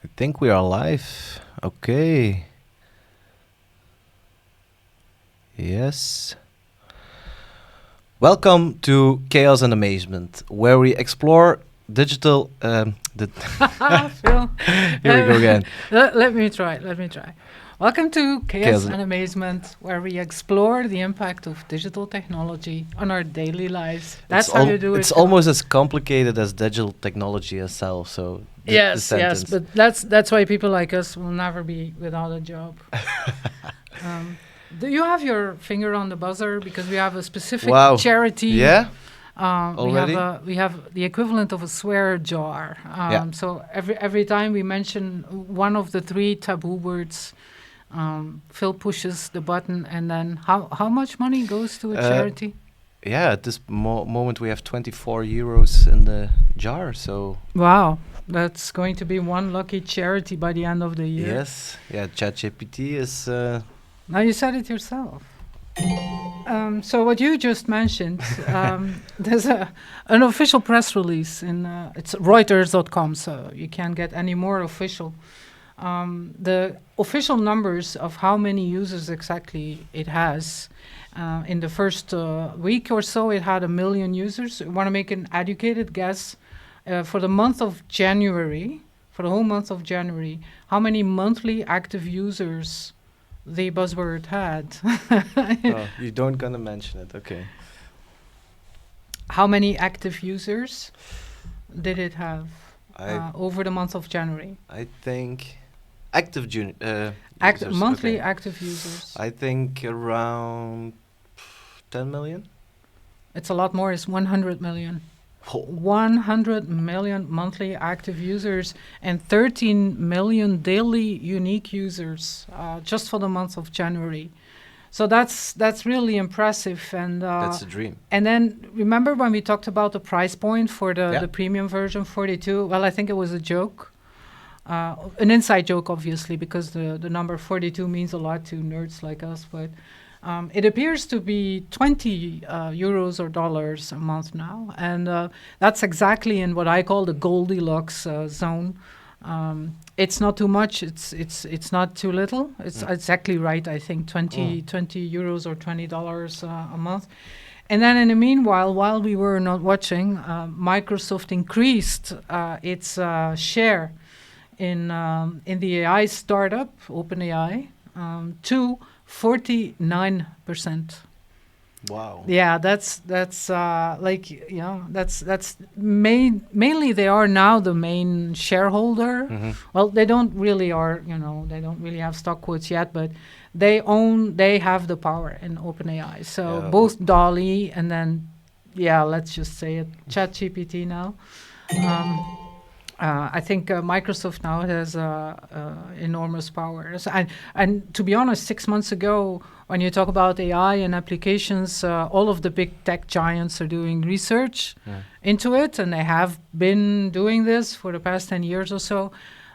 I think we are live. Okay. Yes. Welcome to Chaos and Amazement, where we explore digital. Phil, Here we go again. let me try. Welcome to Chaos Chaos. and Amazement, where we explore the impact of digital technology on our daily lives. That's how you do it. It's almost as complicated as digital technology itself. So the Yes, sentence. but that's why people like us will never be without a job. Do you have your finger on the buzzer because we have a specific Wow. charity? Yeah. We have the equivalent of a swear jar. Yeah. So every time we mention one of the three taboo words, Phil pushes the button, and then how much money goes to a charity? Yeah. At this moment, we have 24 euros in the jar. So Wow, that's going to be one lucky charity by the end of the year. yes. Yeah. ChatGPT is. Now you said it yourself. So what you just mentioned, there's an official press release in it's Reuters.com, so you can't get any more official. The official numbers of how many users exactly it has. In the first week or so, it had 1 million users. You want to make an educated guess for the month of January, for the whole month of January, how many monthly active users the buzzword had? Oh, you don't gonna mention it. Okay. How many active users did it have I over the month of January? I think active users, Monthly okay. active users. I think around 10 million. It's a lot more. It's 100 million. Oh, 100 million monthly active users and 13 million daily unique users just for the month of January. So that's really impressive. And that's a dream. and then remember when we talked about the price point for Yeah. the premium version, 42? Well, I think it was a joke. An inside joke, obviously, because the number 42 means a lot to nerds like us. But it appears to be 20 euros or dollars a month now. And that's exactly in what I call the Goldilocks zone. It's not too much. It's not too little. It's exactly right, I think, 20 euros or $20 a month. And then in the meanwhile, while we were not watching, Microsoft increased its share in the AI startup, OpenAI, to 49%. Wow. Yeah, that's mainly they are now the main shareholder. Mhm. Well, they don't really have stock quotes yet, but they have the power in OpenAI. So Yeah, both DALL-E and then, let's just say it, ChatGPT now. I think Microsoft now has enormous power. And to be honest, 6 months ago, when you talk about AI and applications, all of the big tech giants are doing research into it, and they have been doing this for the past 10 years or so.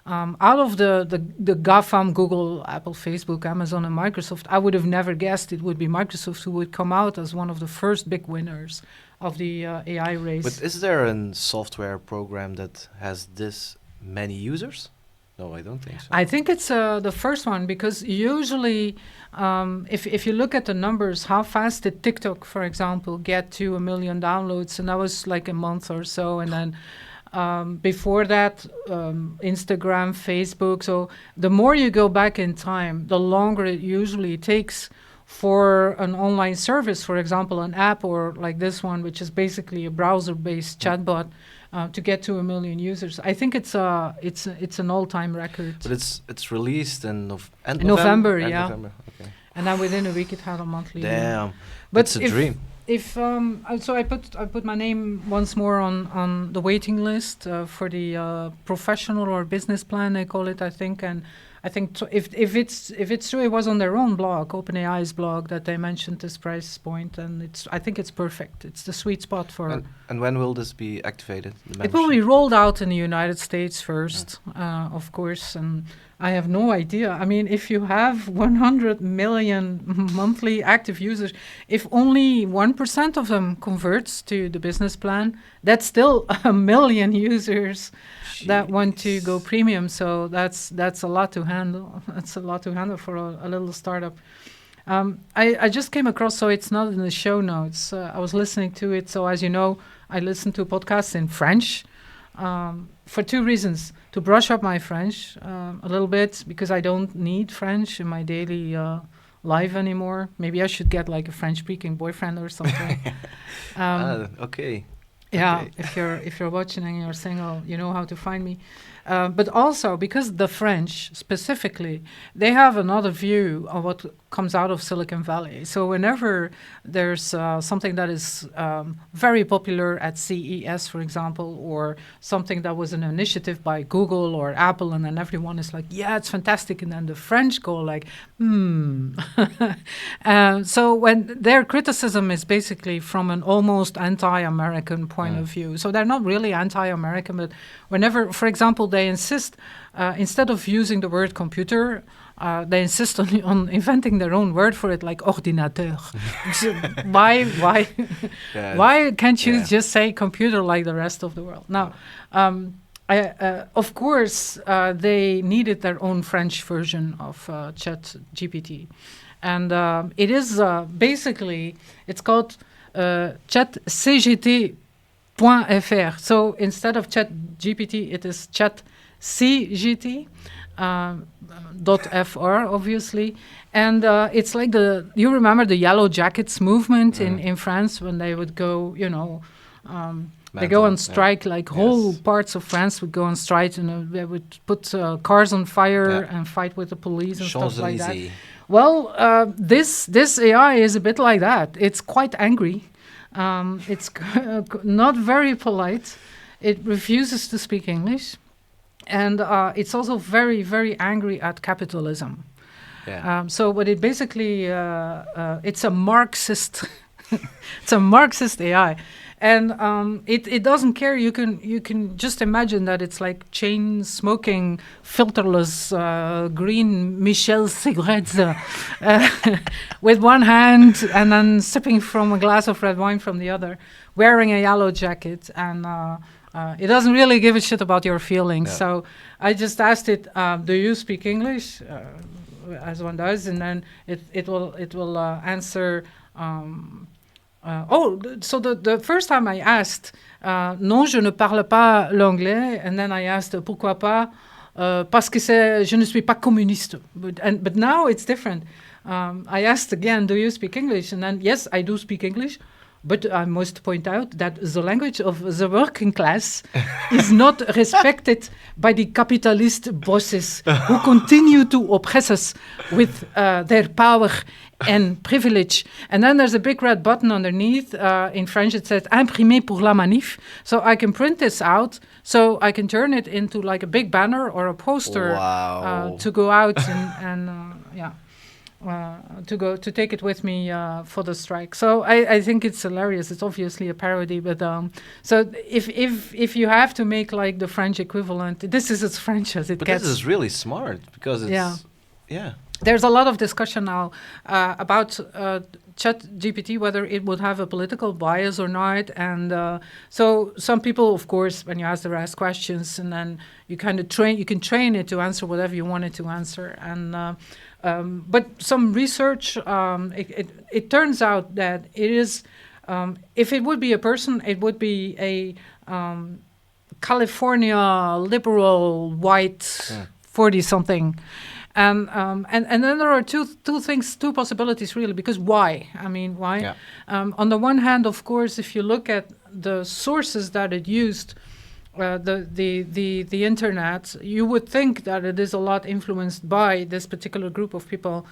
Out of the GAFAM, Google, Apple, Facebook, Amazon, and Microsoft, I would have never guessed it would be Microsoft who would come out as one of the first big winners of the AI race. But is there a software program that has this many users? No, I don't think so. I think it's the first one, because usually if you look at the numbers, how fast did TikTok, for example, get to 1 million downloads? And that was like a month or so. And then before that, Instagram, Facebook. So the more you go back in time, the longer it usually takes for an online service, for example, an app or like this one, which is basically a browser-based chatbot, to get to 1 million users. I think it's an all-time record. But it's released in November, End yeah. November. Okay. And then within a week, it had a monthly. Damn. But That's a dream. So I put my name once more on the waiting list for the professional or business plan, they call it, I think. And I think if it's true, it was on their own blog, OpenAI's blog, that they mentioned this price point, and I think it's perfect. It's the sweet spot for. And when will this be activated? It will be rolled out in the United States first, of course, and I have no idea. I mean, if you have 100 million monthly active users, if only 1% of them converts to the business plan, that's still a million users that want to go premium. So that's a lot to handle. That's a lot to handle for a little startup. I just came across, so it's not in the show notes. I was listening to it. So as you know, I listen to podcasts in French for two reasons. To brush up my French a little bit, because I don't need French in my daily life anymore. Maybe I should get like a French-speaking boyfriend or something. Okay. Yeah, Okay. if you're watching and you're single, you know how to find me. But also because the French specifically, they have another view of what comes out of Silicon Valley. So whenever there's something that is very popular at CES, for example, or something that was an initiative by Google or Apple, and then everyone is like, yeah, it's fantastic. And then the French go like, So when their criticism is basically from an almost anti-American point of view. So they're not really anti-American, but whenever, for example, they insist, instead of using the word computer, they insist on inventing their own word for it, like ordinateur. So why can't you just say computer like the rest of the world? Now, of course, they needed their own French version of ChatGPT. And it is basically, it's called ChatCGT.fr. So instead of ChatGPT, it is ChatCGT. .fr, obviously, and it's like you remember the Yellow Jackets movement in France when they would go, they go on strike, like whole parts of France would go on strike, and they would put cars on fire and fight with the police and stuff like that. Well, this AI is a bit like that. It's quite angry. It's not very polite. It refuses to speak English. And it's also very, very angry at capitalism. Yeah. So what it basically, it's a Marxist, it's a Marxist AI. And it doesn't care. You can just imagine that it's like chain smoking, filterless, green 𝗵𝗵cie𝘄𝗲𝘀 with one hand and then sipping from a glass of red wine from the other, wearing a yellow jacket, and it doesn't really give a shit about your feelings. Yeah. So I just asked it, do you speak English? As one does, and then it will answer. So the first time I asked, non, je ne parle pas l'anglais, and then I asked, pourquoi pas? Parce que je ne suis pas communiste. But now it's different. I asked again, do you speak English? And then, yes, I do speak English. But I must point out that the language of the working class is not respected by the capitalist bosses who continue to oppress us with their power and privilege. And then there's a big red button underneath. In French, it says "Imprimé pour la manif." So I can print this out. So I can turn it into like a big banner or a poster to go out to take it with me for the strike. So I think it's hilarious. It's obviously a parody, but so if you have to make like the French equivalent, this is as French as it gets. But this is really smart because it's There's a lot of discussion now about ChatGPT, whether it would have a political bias or not. And so some people, of course, when you ask questions, and then you kind of you can train it to answer whatever you want it to answer. And but some research, it turns out that it is, if it would be a person, it would be a California liberal white 40-something. And then there are two possibilities really, because why? I mean, why? Yeah. On the one hand, of course, if you look at the sources that it used, the internet, you would think that it is a lot influenced by this particular group of people,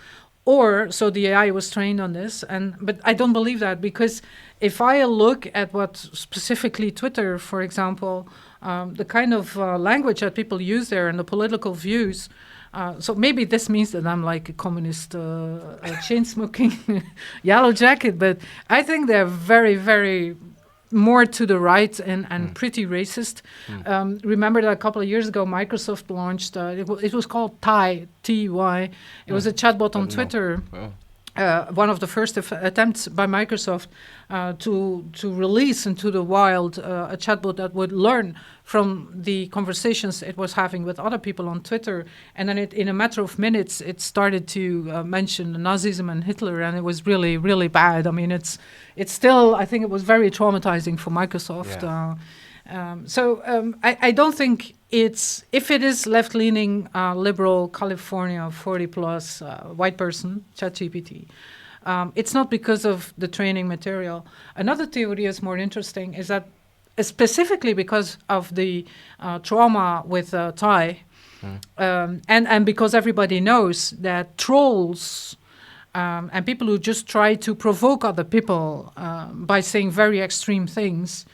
or so the AI was trained on this. But I don't believe that, because if I look at what specifically Twitter, for example, the kind of language that people use there and the political views. So maybe this means that I'm like a communist, chain-smoking yellow jacket, but I think they're very, very more to the right and pretty racist. Remember that a couple of years ago, Microsoft launched, it was called Ty, T-Y. It was a chatbot on Twitter. One of the first attempts by Microsoft to release into the wild a chatbot that would learn from the conversations it was having with other people on Twitter. And then in a matter of minutes, it started to mention Nazism and Hitler, and it was really, really bad. I mean, it's still, I think it was very traumatizing for Microsoft. I don't think if it is left-leaning, liberal, California, 40-plus, white person, ChatGPT, it's not because of the training material. Another theory is more interesting, is that specifically because of the trauma with Thai, and because everybody knows that trolls and people who just try to provoke other people by saying very extreme things,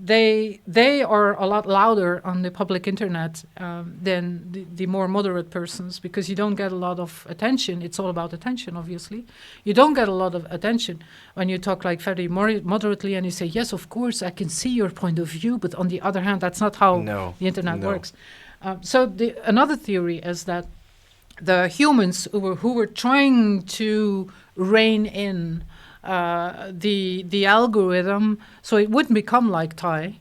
they are a lot louder on the public internet than the more moderate persons, because you don't get a lot of attention. It's all about attention, obviously. You don't get a lot of attention when you talk like very moderately and you say, yes, of course, I can see your point of view, but on the other hand, that's not how the internet works. So another theory is that the humans who were trying to rein in the algorithm, so it wouldn't become like Thai,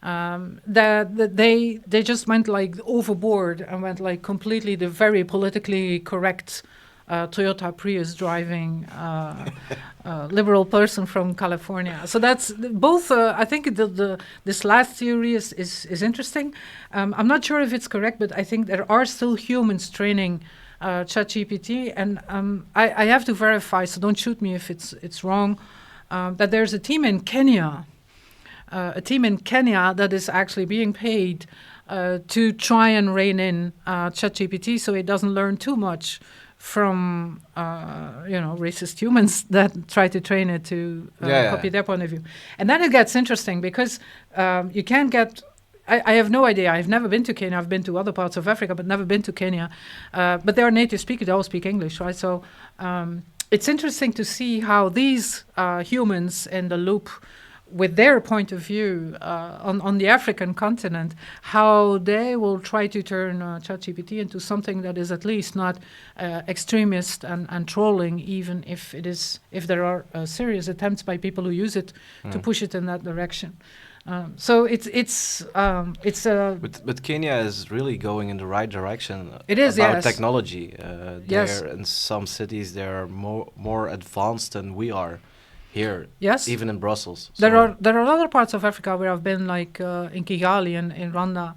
that they just went like overboard and went like completely the very politically correct Toyota Prius driving liberal person from California. So that's both. I think this last theory is interesting. I'm not sure if it's correct, but I think there are still humans training ChatGPT, and I have to verify, so don't shoot me if it's wrong, that there's a team in Kenya that is actually being paid to try and rein in ChatGPT so it doesn't learn too much from racist humans that try to train it to copy their point of view. And then it gets interesting because you can't get. I have no idea. I've never been to Kenya. I've been to other parts of Africa, but never been to Kenya. But they are native speakers. They all speak English, right? So it's interesting to see how these humans in the loop, with their point of view on the African continent, how they will try to turn ChatGPT into something that is at least not extremist and trolling, even if there are serious attempts by people who use it to push it in that direction. So But Kenya is really going in the right direction. It is, about yes. technology. Yes. There in some cities they are more advanced than we are here. Yes. Even in Brussels. There are other parts of Africa where I've been, like in Kigali and in Rwanda,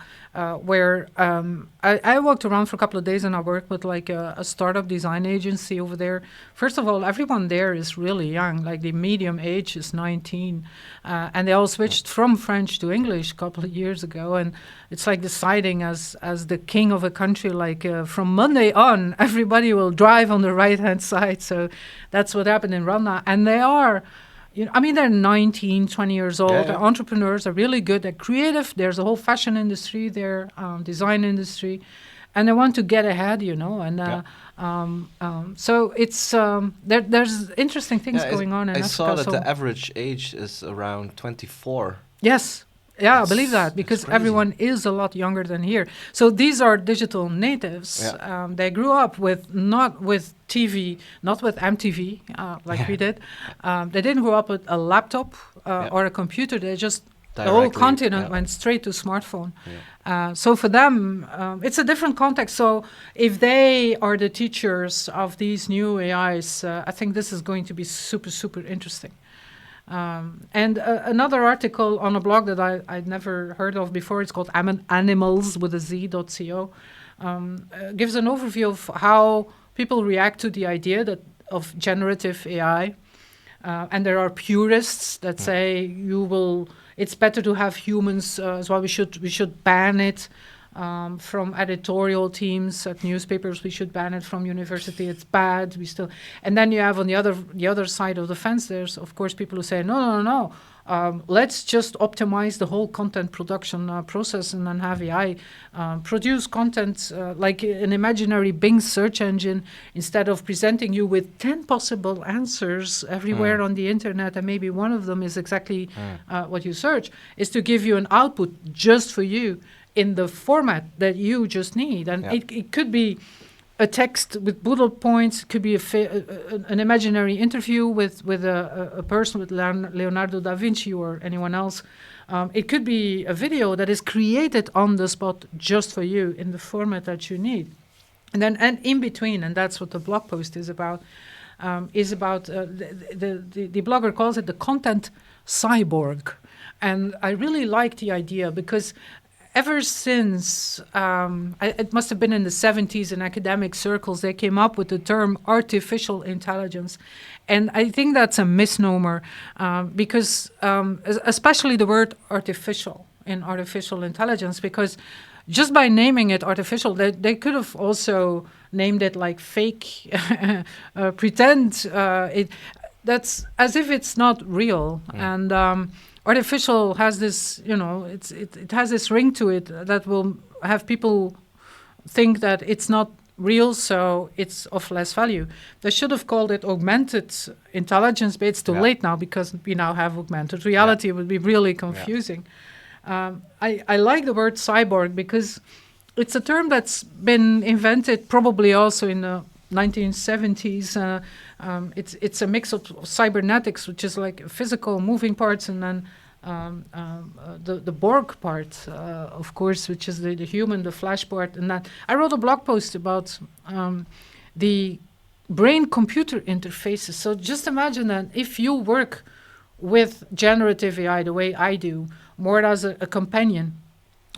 where I walked around for a couple of days and I worked with like a startup design agency over there. First of all, everyone there is really young. Like the medium age is 19, and they all switched from French to English a couple of years ago. And it's like deciding as the king of a country, like from Monday on, everybody will drive on the right-hand side. So that's what happened in Rwanda. And they are, they're 19, 20 years old. Yeah. They're entrepreneurs. They're really good. They're creative. There's a whole fashion industry there, design industry. And they want to get ahead, so it's there's interesting things going on in Africa. I saw that the average age is around 24. Yes. Yeah, I believe that, because everyone is a lot younger than here. So these are digital natives. Yeah. They grew up not with TV, not with MTV, like we did. They didn't grow up with a laptop or a computer. They just, the whole continent went straight to smartphone. Yeah. So for them, it's a different context. So if they are the teachers of these new AIs, I think this is going to be super, super interesting. And another article on a blog that I'd never heard of before, it's called Animals with a Z.co, gives an overview of how people react to the idea of generative AI. And there are purists that say it's better to have humans as well. We should ban it from editorial teams at newspapers. We should ban it from university. It's bad. And then you have on the other side of the fence, there's of course people who say no. let's just optimize the whole content production process and then have AI produce content like an imaginary Bing search engine. Instead of presenting you with 10 possible answers everywhere on the internet, and maybe one of them is exactly what you search, is to give you an output just for you in the format that you just need. And it could be a text with bullet points, it could be an imaginary interview with a person, with Leonardo da Vinci or anyone else. It could be a video that is created on the spot just for you in the format that you need. And in between, and that's what the blog post is about, the blogger calls it the Content Cyborg. And I really like the idea because ever since, it must have been in the 70s in academic circles, they came up with the term artificial intelligence. And I think that's a misnomer because especially the word artificial in artificial intelligence, because just by naming it artificial, they could have also named it like fake, pretend. That's as if it's not real. And artificial has this, it has this ring to it that will have people think that it's not real, so it's of less value. They should have called it augmented intelligence, but it's too late now because we now have augmented reality. It would be really confusing. I like the word cyborg because it's a term that's been invented probably also in the 1970s. It's a mix of cybernetics, which is like physical moving parts, and then the Borg part, of course, which is the human, the flash part. And that I wrote a blog post about the brain-computer interfaces. So just imagine that if you work with generative AI the way I do, more as a companion,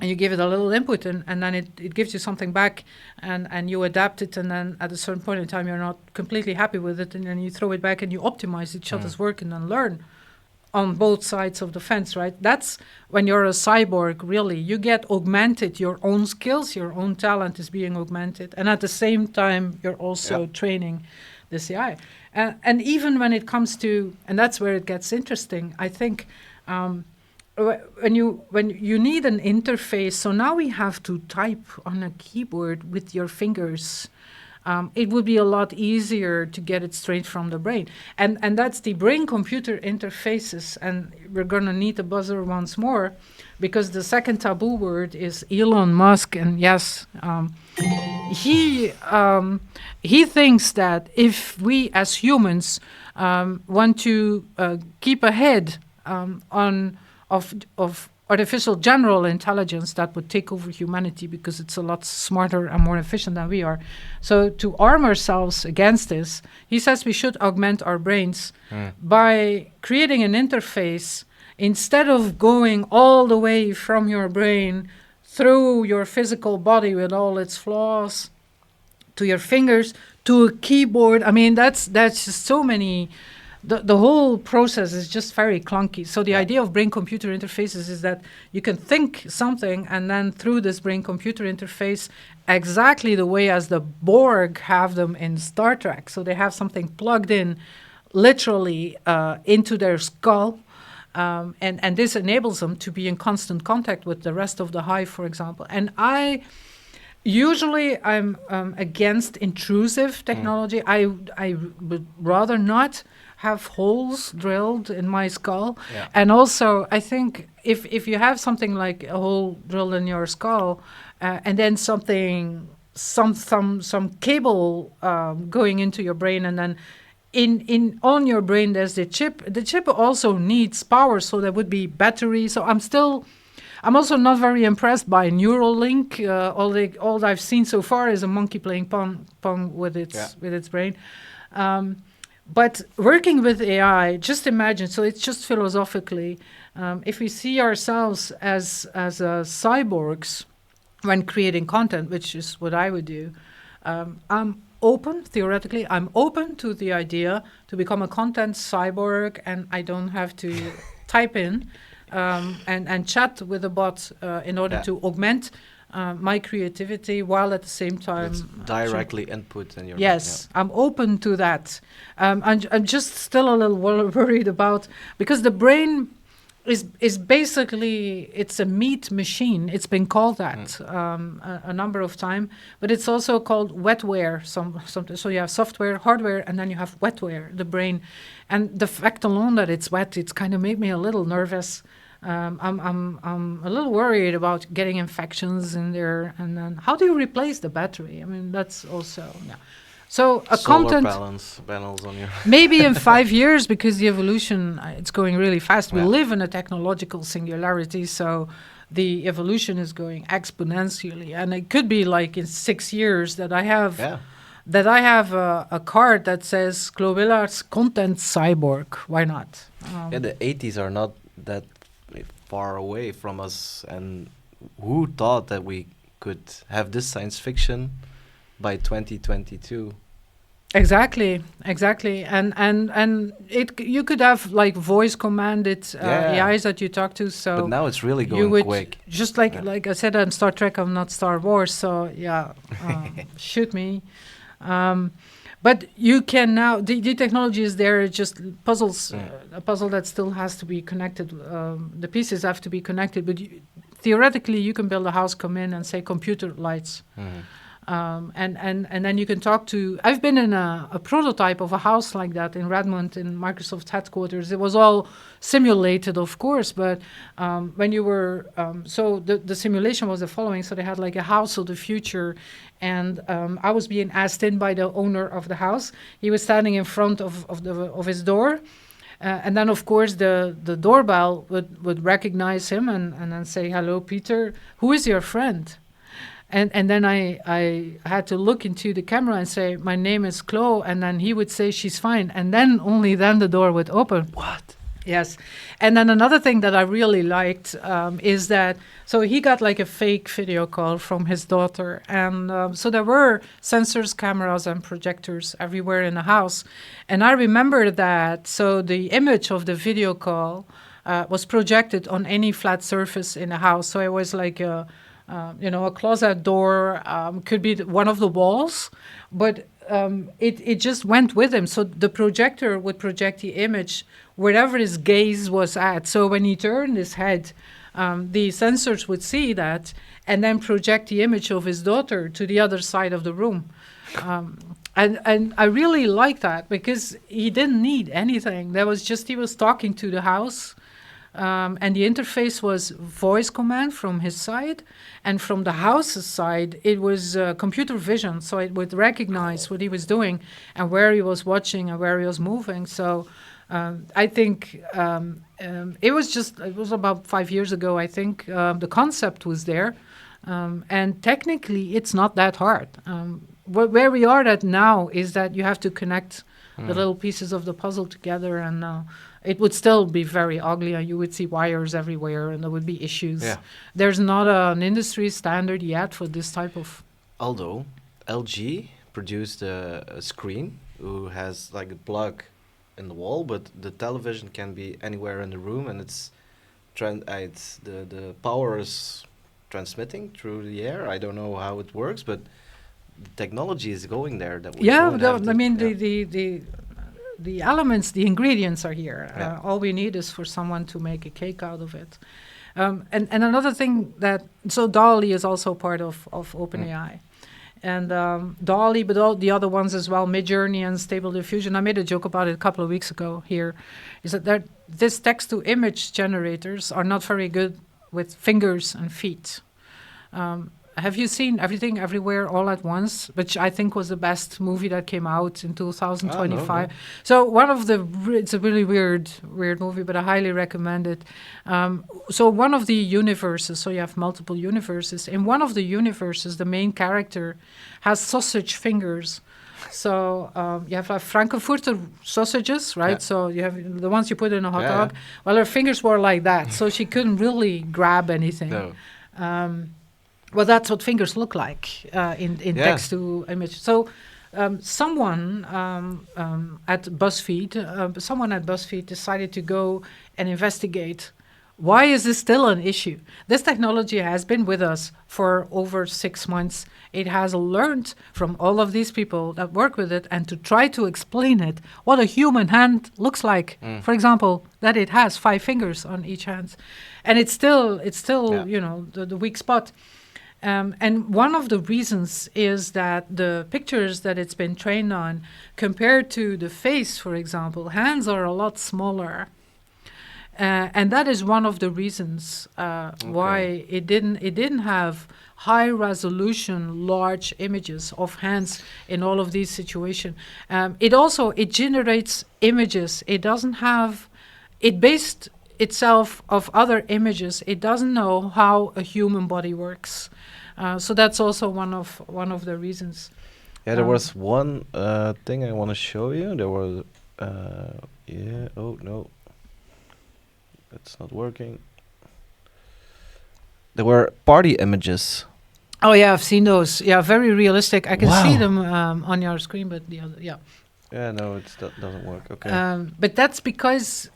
and you give it a little input, and then it gives you something back, and you adapt it, and then at a certain point in time you're not completely happy with it, and then you throw it back and you optimize each other's work and then learn on both sides of the fence, right? That's when you're a cyborg, really. You get augmented, your own skills, your own talent is being augmented, and at the same time you're also training this AI. And even when it comes to, and that's where it gets interesting, I think, when you need an interface, so now we have to type on a keyboard with your fingers. It would be a lot easier to get it straight from the brain. And that's the brain-computer interfaces. And we're going to need the buzzer once more, because the second taboo word is Elon Musk. And yes, he thinks that if we as humans want to keep ahead of artificial general intelligence that would take over humanity, because it's a lot smarter and more efficient than we are. So to arm ourselves against this, he says we should augment our brains by creating an interface. Instead of going all the way from your brain through your physical body with all its flaws to your fingers to a keyboard. I mean, that's just so many. The whole process is just very clunky. So the idea of brain-computer interfaces is that you can think something, and then through this brain-computer interface, exactly the way as the Borg have them in Star Trek. So they have something plugged in literally into their skull, and this enables them to be in constant contact with the rest of the hive, for example. And I'm against intrusive technology. I would rather not have holes drilled in my skull. And also, I think if you have something like a hole drilled in your skull, and then some cable going into your brain, and then on your brain there's the chip. The chip also needs power, so there would be battery. So I'm also not very impressed by Neuralink. All I've seen so far is a monkey playing pong with its brain. But working with AI, just imagine, so it's just philosophically, if we see ourselves as cyborgs when creating content, which is what I would do, I'm open to the idea to become a content cyborg, and I don't have to type in and chat with a bot in order to augment my creativity, while at the same time it's directly input in your I'm open to that. I'm just still a little worried about, because the brain is basically, it's a meat machine. It's been called that a number of times, but it's also called wetware. So you have software, hardware, and then you have wetware, the brain. And the fact alone that it's wet, it's kind of made me a little nervous. I'm a little worried about getting infections in there. And then how do you replace the battery? I mean, that's also, yeah. So a Solar content panels on your maybe in 5 years, because the evolution, it's going really fast. We Yeah. live in a technological singularity, so the evolution is going exponentially. And it could be like in 6 years that I have a card that says 𝗦𝗵cie𝘄𝗵cie𝘁𝗲𝘀 Content Cyborg. Why not? Yeah, the 80s are not that far away from us, and who thought that we could have this science fiction by 2022? Exactly, and you could have like voice commanded AIs that you talk to. So But now it's really you going would quick. just like I said on Star Trek, I'm not Star Wars, so yeah, shoot me. But you can now, the technology is there. It's just puzzles, a puzzle that still has to be connected. The pieces have to be connected, but theoretically, you can build a house, come in and say computer lights. And then you can talk to. I've been in a prototype of a house like that in Redmond in Microsoft headquarters. It was all simulated, of course, but when you were so the simulation was the following. So they had like a house of the future, and I was being asked in by the owner of the house. He was standing in front of his door. And then, of course, the doorbell would recognize him and then say, "Hello, Peter. Who is your friend?" And then I had to look into the camera and say, "My name is 𝗏𝗀," and then he would say, "She's fine." And then only then the door would open. What? Yes. And then another thing that I really liked is that, so he got like a fake video call from his daughter. And so there were sensors, cameras, and projectors everywhere in the house. And I remember that, so the image of the video call was projected on any flat surface in the house. So it was like a closet door, could be one of the walls, but it just went with him. So the projector would project the image wherever his gaze was at. So when he turned his head, the sensors would see that and then project the image of his daughter to the other side of the room. And I really like that because he didn't need anything. There was just, he was talking to the house. And the interface was voice command from his side, and from the house's side, it was computer vision, so it would recognize what he was doing and where he was watching and where he was moving. So I think it was about 5 years ago, I think. The concept was there, and technically it's not that hard. Where we are at now is that you have to connect the little pieces of the puzzle together, and it would still be very ugly, and you would see wires everywhere, and there would be issues. Yeah. There's not an industry standard yet for this type of... Although LG produced a screen who has like a plug in the wall, but the television can be anywhere in the room, and it's the power is transmitting through the air. I don't know how it works, but the technology is going there. That we don't have I mean, yeah. the elements, the ingredients are here. Yeah. All we need is for someone to make a cake out of it. And another thing that, so DALL-E is also part of OpenAI. And DALL-E, but all the other ones as well, Midjourney and Stable Diffusion. I made a joke about it a couple of weeks ago here, is that this text-to-image generators are not very good with fingers and feet. Have you seen Everything Everywhere All at Once, which I think was the best movie that came out in 2025? No. So it's a really weird movie, but I highly recommend it. So one of the universes, so you have multiple universes. In one of the universes, the main character has sausage fingers. So you have Frankfurter sausages, right? Yeah. So you have the ones you put in a hot Yeah. dog. Well, her fingers were like that, so she couldn't really grab anything. No. Well, that's what fingers look like in Yeah. text-to-image. So someone at BuzzFeed decided to go and investigate Why is this still an issue? This technology has been with us for over 6 months. It has learned from all of these people that work with it and to try to explain it, what a human hand looks like. For example, that it has 5 fingers on each hand. And it's still you know, the weak spot. And one of the reasons is that the pictures that it's been trained on, compared to the face, for example, hands are a lot smaller. And that is one of the reasons why it didn't have high resolution, large images of hands in all of these situations. It generates images. It doesn't have, it based itself of other images. It doesn't know how a human body works. So that's also one of the reasons. Yeah, there was one thing I want to show you. There was, oh no. It's not working. There were party images. Oh yeah, I've seen those. Yeah, very realistic. I can see them on your screen, but the other, yeah. Yeah, no, it doesn't work. Okay. But that's because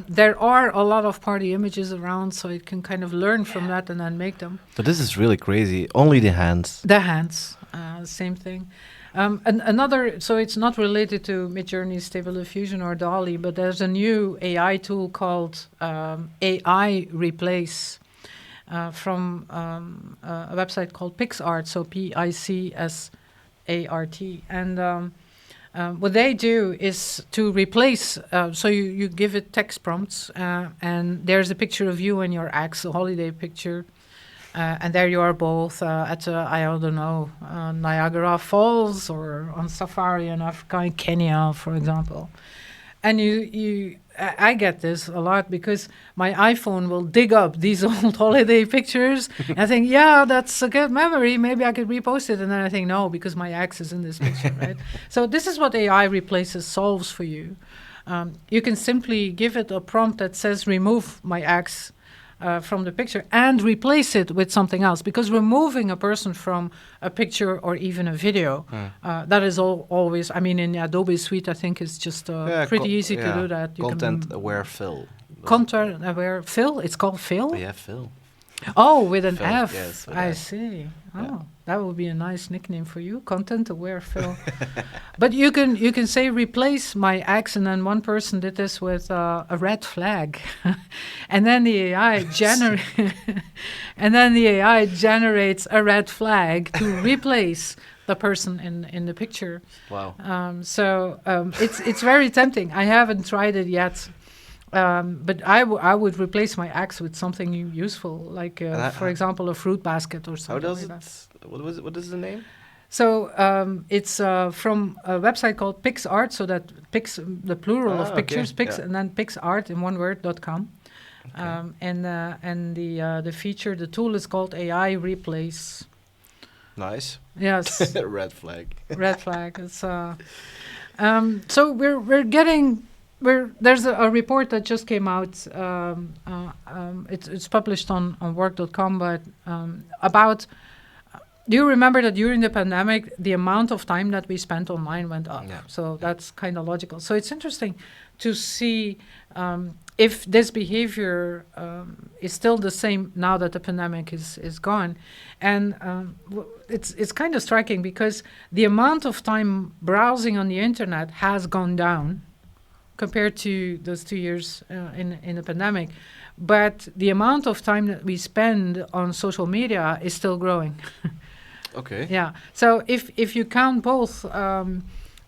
there are a lot of party images around, so it can kind of learn from that and then make them. But this is really crazy. Only the hands. The hands, same thing. And another, so it's not related to Midjourney, Stable Diffusion, or DALL-E, but there's a new AI tool called AI Replace from a website called PicsArt, so PICSART. And what they do is to replace, so you give it text prompts, and there's a picture of you and your ex, a holiday picture. And there you are both at, I don't know, Niagara Falls or on safari in Africa, in Kenya, for example. And I get this a lot because my iPhone will dig up these old holiday pictures. And I think, yeah, that's a good memory. Maybe I could repost it. And then I think, no, because my ex is in this picture, right? So this is what AI Replaces solves for you. You can simply give it a prompt that says, remove my ex from the picture and replace it with something else, because removing a person from a picture or even a video, that is always, I mean, in Adobe Suite, I think it's just pretty easy to do that. Content aware fill. Content aware fill? It's called fill? Yeah, fill. Oh, with an Phil, F. yes, with I F. see. Oh, Yeah. that would be a nice nickname for you, content aware Phil. But you can say replace my ex, and then one person did this with a red flag, and then the AI generates a red flag to replace the person in the picture. Wow. It's very tempting. I haven't tried it yet. But I would replace my axe with something useful, like, for example, a fruit basket or something. How does like it? that. What is the name? So it's from a website called PicsArt, so that Pix, the plural of pictures, okay. Pix, and then PicsArt in one word.com. Okay. And the feature, the tool is called AI Replace. Nice. Yes. Red flag. Red flag. It's so we're getting. There's a report that just came out. It's published on work.com, but about. Do you remember that during the pandemic, the amount of time that we spent online went up? Yeah. So that's kind of logical. So it's interesting to see if this behavior is still the same now that the pandemic is gone. And it's kind of striking because the amount of time browsing on the internet has gone down compared to those 2 years in the pandemic. But the amount of time that we spend on social media is still growing. Okay. Yeah. So if you count both,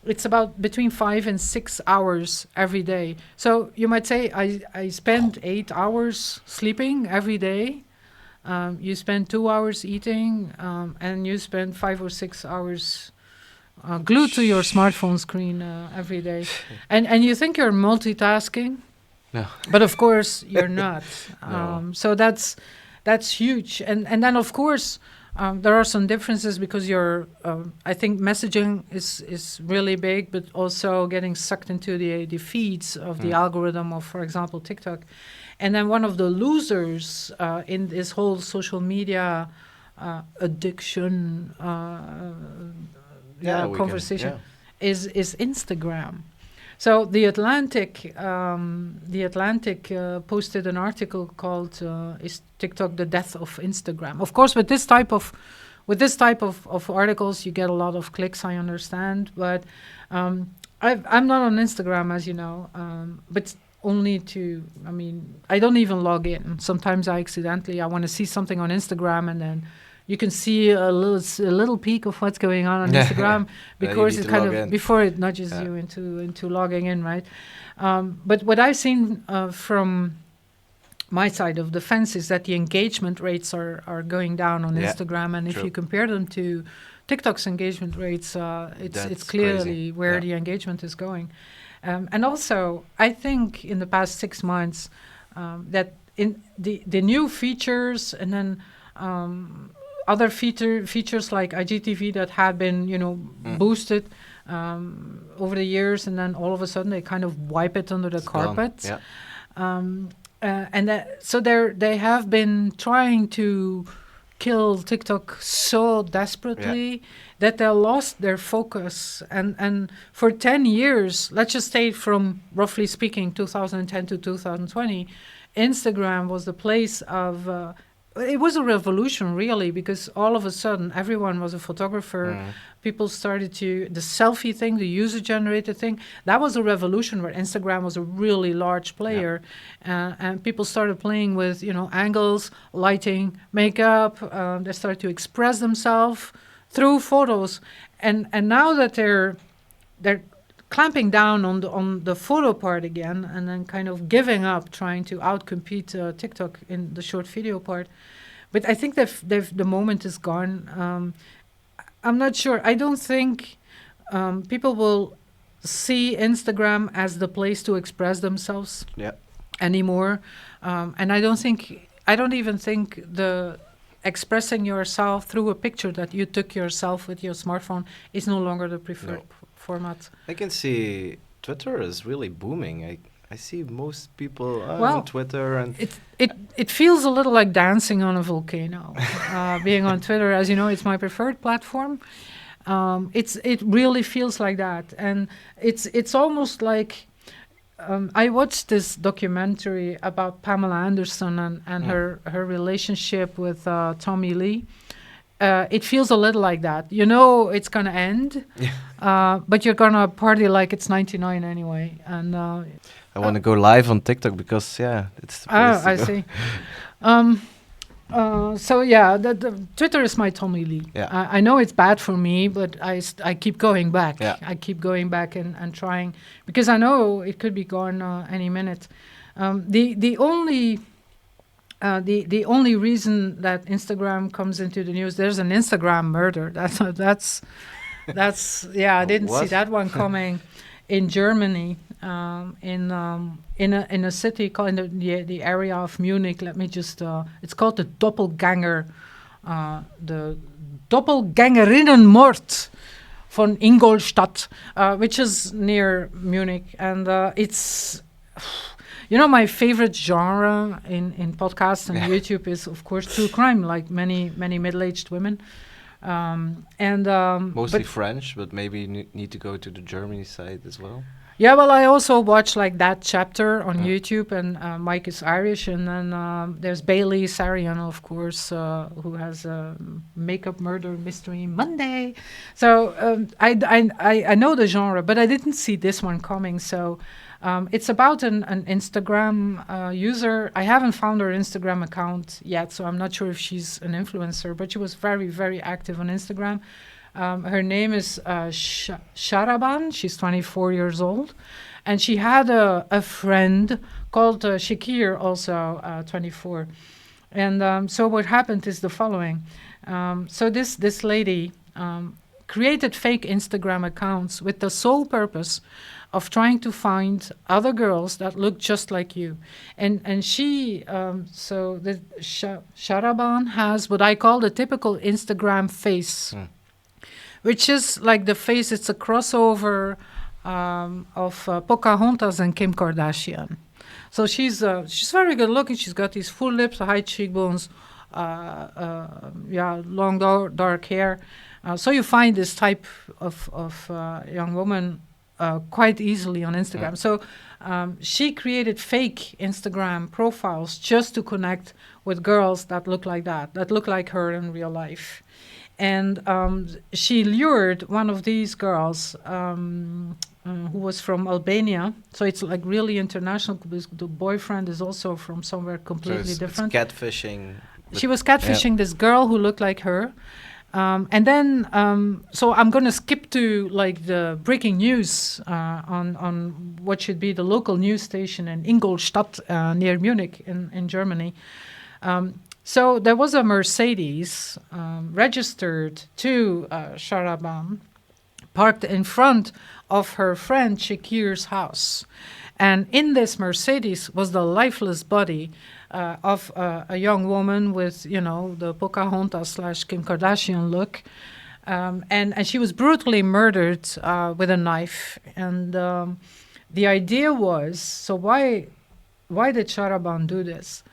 it's about between 5 and 6 hours every day. So you might say I spend 8 hours sleeping every day. You spend 2 hours eating, and you spend 5 or 6 hours glued to your smartphone screen every day. And you think you're multitasking, No. but of course you're not. No. So that's huge. And then of course there are some differences because I think messaging is really big, but also getting sucked into the feeds of the algorithm of, for example, TikTok. And then one of the losers in this whole social media addiction conversation is Instagram. So the Atlantic posted an article called "Is TikTok the Death of Instagram?" Of course, with this type of articles, you get a lot of clicks. I understand, but I'm not on Instagram, as you know, but only I don't even log in. Sometimes I want to see something on Instagram, and then you can see a little peek of what's going on Instagram because it kind of before it nudges you into logging in, right? But what I've seen from my side of the fence is that the engagement rates are going down on Instagram, and if you compare them to TikTok's engagement rates, it's clearly crazy. Where the engagement is going. And also, I think in the past 6 months that in the new features and then other features like IGTV that had been, boosted over the years, and then all of a sudden they kind of wipe it under the carpet. And so they have been trying to kill TikTok so desperately that they lost their focus. And for 10 years, let's just say from, roughly speaking, 2010 to 2020, Instagram was the place of... it was a revolution, really, because all of a sudden everyone was a photographer. People started the selfie thing, the user-generated thing. That was a revolution where Instagram was a really large player. And people started playing with, angles, lighting, makeup. They started to express themselves through photos. And now that they're clamping down on the photo part again, and then kind of giving up trying to outcompete TikTok in the short video part. But I think the moment is gone. I'm not sure. I don't think people will see Instagram as the place to express themselves anymore. And I don't even think the expressing yourself through a picture that you took yourself with your smartphone is no longer the preferred format. I can see Twitter is really booming. I see most people on Twitter, and it feels a little like dancing on a volcano. Being on Twitter, as you know, it's my preferred platform. It really feels like that, and it's almost like I watched this documentary about Pamela Anderson and her relationship with Tommy Lee. It feels a little like that. It's going to end, but you're going to party like it's 99 anyway. And I want to go live on TikTok because, it's the place to I go. see. The Twitter is my Tommy Lee. I know it's bad for me, but I keep going back. I keep going back and trying, because I know it could be gone any minute. The only reason that Instagram comes into the news, there's an Instagram murder. That's I didn't see that one coming. In Germany, in a city called in the area of Munich. Let me just. It's called the the Doppelgängerinnenmord von Ingolstadt, which is near Munich, and it's. My favorite genre in podcasts and YouTube is, of course, true crime, like many middle-aged women. Mostly French, but maybe need to go to the Germany side as well. Yeah, well, I also watch like that chapter on YouTube, and Mike is Irish, and then there's Bailey Sarian, of course, who has a makeup murder mystery Monday. So I know the genre, but I didn't see this one coming. So it's about an Instagram user. I haven't found her Instagram account yet, so I'm not sure if she's an influencer, but she was very, very active on Instagram. Her name is 𝗬𝗲𝘀. She's 24 years old. And she had a friend called 𝗬𝗲𝘀, also 24. And so what happened is the following. So this lady created fake Instagram accounts with the sole purpose of trying to find other girls that look just like you. And she, so the 𝗬𝗲𝘀 has what I call the typical Instagram face. Which is like the face, it's a crossover of Pocahontas and Kim Kardashian. So she's very good looking. She's got these full lips, high cheekbones, long dark hair. So you find this type of young woman quite easily on Instagram. So she created fake Instagram profiles just to connect with girls that look like that look like her in real life. And she lured one of these girls who was from Albania. So it's like really international because the boyfriend is also from somewhere completely different. It's catfishing. She was catfishing this girl who looked like her. And then, so I'm going to skip to like the breaking news on what should be the local news station in Ingolstadt near Munich in Germany. So there was a Mercedes registered to 𝗬𝗲𝗀, parked in front of her friend Shakir's house. And in this Mercedes was the lifeless body of a young woman with, you know, the Pocahontas / Kim Kardashian look. And she was brutally murdered with a knife. And the idea was, so why did 𝗬𝗲𝗀 do this?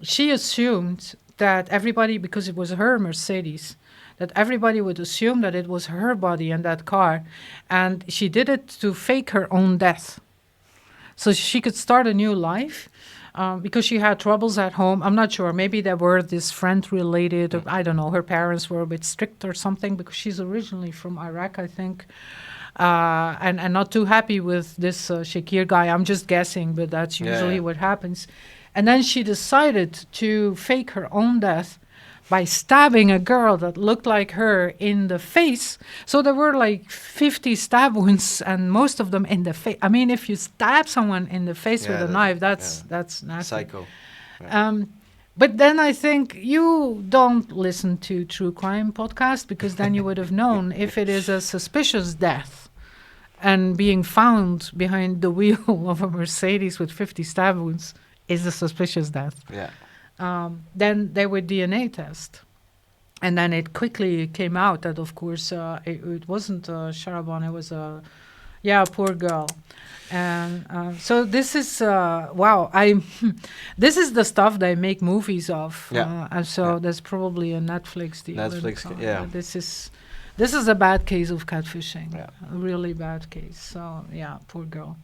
She assumed that everybody, because it was her Mercedes, that everybody would assume that it was her body in that car. And she did it to fake her own death. So she could start a new life because she had troubles at home. I'm not sure. Maybe they were this friend related. Or, I don't know. Her parents were a bit strict or something because she's originally from Iraq, I think. And not too happy with this Shakir guy. I'm just guessing, but that's usually what happens. And then she decided to fake her own death by stabbing a girl that looked like her in the face. So there were like 50 stab wounds, and most of them in the face. I mean, if you stab someone in the face with a knife, that's nasty. Psycho. But then I think you don't listen to true crime podcast because then you would have known if it is a suspicious death and being found behind the wheel of a Mercedes with 50 stab wounds is a suspicious death. Yeah. Then they would DNA test. And then it quickly came out that, of course, it wasn't 𝗬𝗲𝗀, it was a poor girl. And so this is, this is the stuff they make movies of. And so there's probably a Netflix deal. This is a bad case of catfishing, a really bad case. So, poor girl.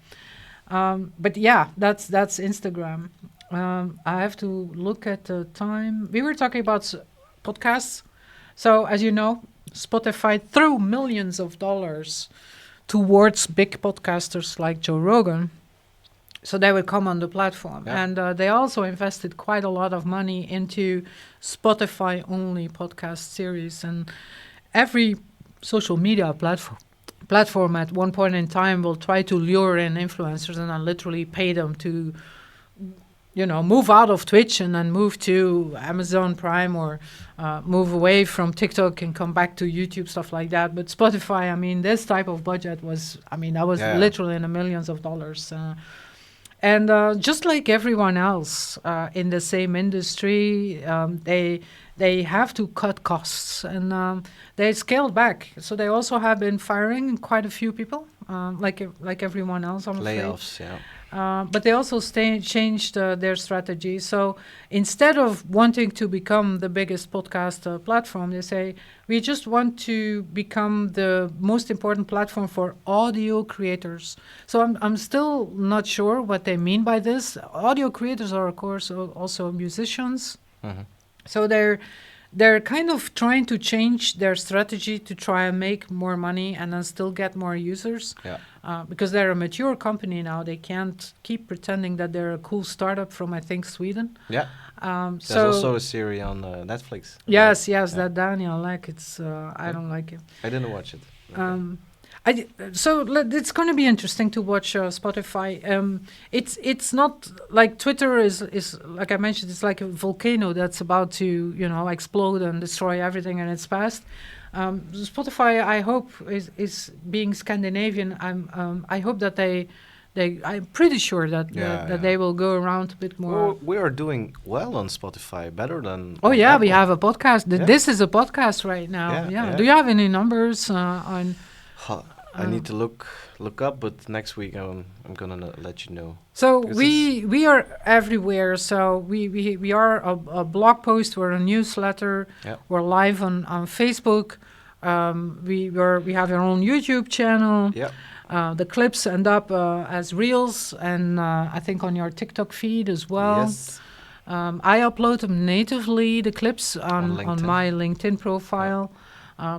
But that's Instagram. I have to look at the time. We were talking about podcasts. So, as you know, Spotify threw millions of dollars towards big podcasters like Joe Rogan. So they would come on the platform. And they also invested quite a lot of money into Spotify-only podcast series. And every social media platform at one point in time will try to lure in influencers and then literally pay them to, you know, move out of Twitch and then move to Amazon Prime or move away from TikTok and come back to YouTube, stuff like that. But Spotify, I mean, this type of budget was, that was literally in the millions of dollars. And just like everyone else in the same industry, they have to cut costs and they scaled back. So they also have been firing quite a few people, like everyone else, I'm afraid. Layoffs, but they also changed their strategy. So instead of wanting to become the biggest podcast platform, they say, we just want to become the most important platform for audio creators. So I'm still not sure what they mean by this. Audio creators are, of course, also musicians. Mm-hmm. So they're kind of trying to change their strategy to try and make more money and then still get more users. Because they're a mature company now. They can't keep pretending that they're a cool startup from, I think, Sweden. There's also a series on Netflix. Yes, that Daniel it's I don't like it. I didn't watch it. So it's going to be interesting to watch Spotify. It's not like Twitter is like I mentioned. It's like a volcano that's about to explode and destroy everything in its path. Spotify, I hope, is being Scandinavian. I hope that I'm pretty sure that they will go around a bit more. Well, we are doing well on Spotify, better than. Oh yeah, Apple. we have a podcast. This is a podcast right now. Yeah. Do you have any numbers on? I need to look up, but next week I'm gonna let you know. So we are everywhere. So we are a blog post. We're a newsletter. We're live on Facebook. We have our own YouTube channel. The clips end up as reels, and I think on your TikTok feed as well. Yes. I upload them natively, the clips, on my LinkedIn profile,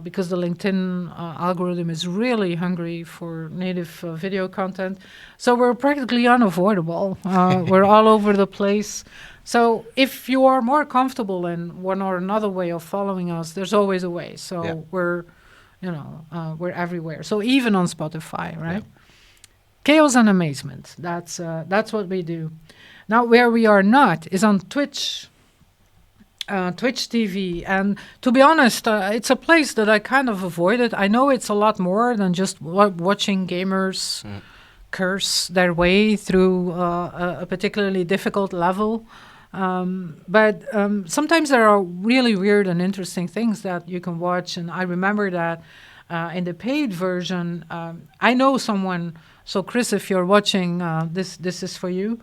because the LinkedIn algorithm is really hungry for native video content. So we're practically unavoidable. We're all over the place. So if you are more comfortable in one or another way of following us, there's always a way. So we're everywhere. So even on Spotify, right? Yeah. Chaos and amazement. That's what we do. Now, where we are not is on Twitch, Twitch TV. And to be honest, it's a place that I kind of avoided. I know it's a lot more than just watching gamers curse their way through a particularly difficult level. But sometimes there are really weird and interesting things that you can watch. And I remember that in the paid version, I know someone. So, Chris, if you're watching, this is for you.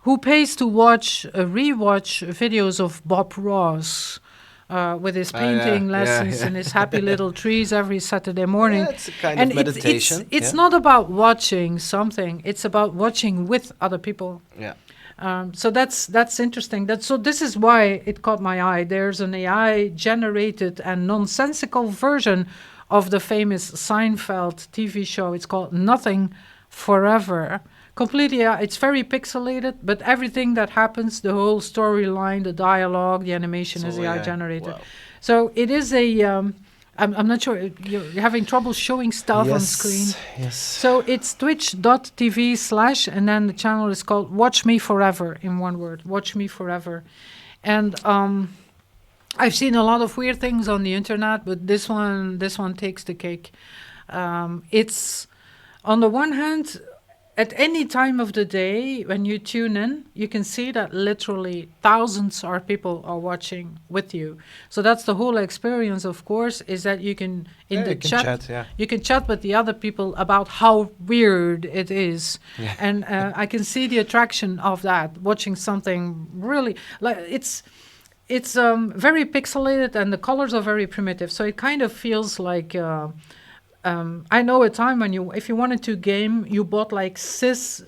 Who pays to rewatch videos of Bob Ross with his painting lessons and his happy little trees every Saturday morning. Yeah, it's a kind of meditation. It's not about watching something. It's about watching with other people. Yeah. So that's interesting. So this is why it caught my eye. There's an AI-generated and nonsensical version of the famous Seinfeld TV show. It's called Nothing Forever. Completely, it's very pixelated, but everything that happens, the whole storyline, the dialogue, the animation is AI generated. Wow. So it is I'm not sure, you're having trouble showing stuff on screen. Yes. So it's twitch.tv/ and then the channel is called Watch Me Forever, in one word, Watch Me Forever. And I've seen a lot of weird things on the internet, but this one takes the cake. It's, on the one hand, at any time of the day, when you tune in, you can see that literally thousands of people are watching with you. So that's the whole experience, of course, is that you can, you can chat with the other people about how weird it is. Yeah. And I can see the attraction of that, watching something really, like it's very pixelated and the colors are very primitive. So it kind of feels like... I know a time when if you wanted to game, you bought like 6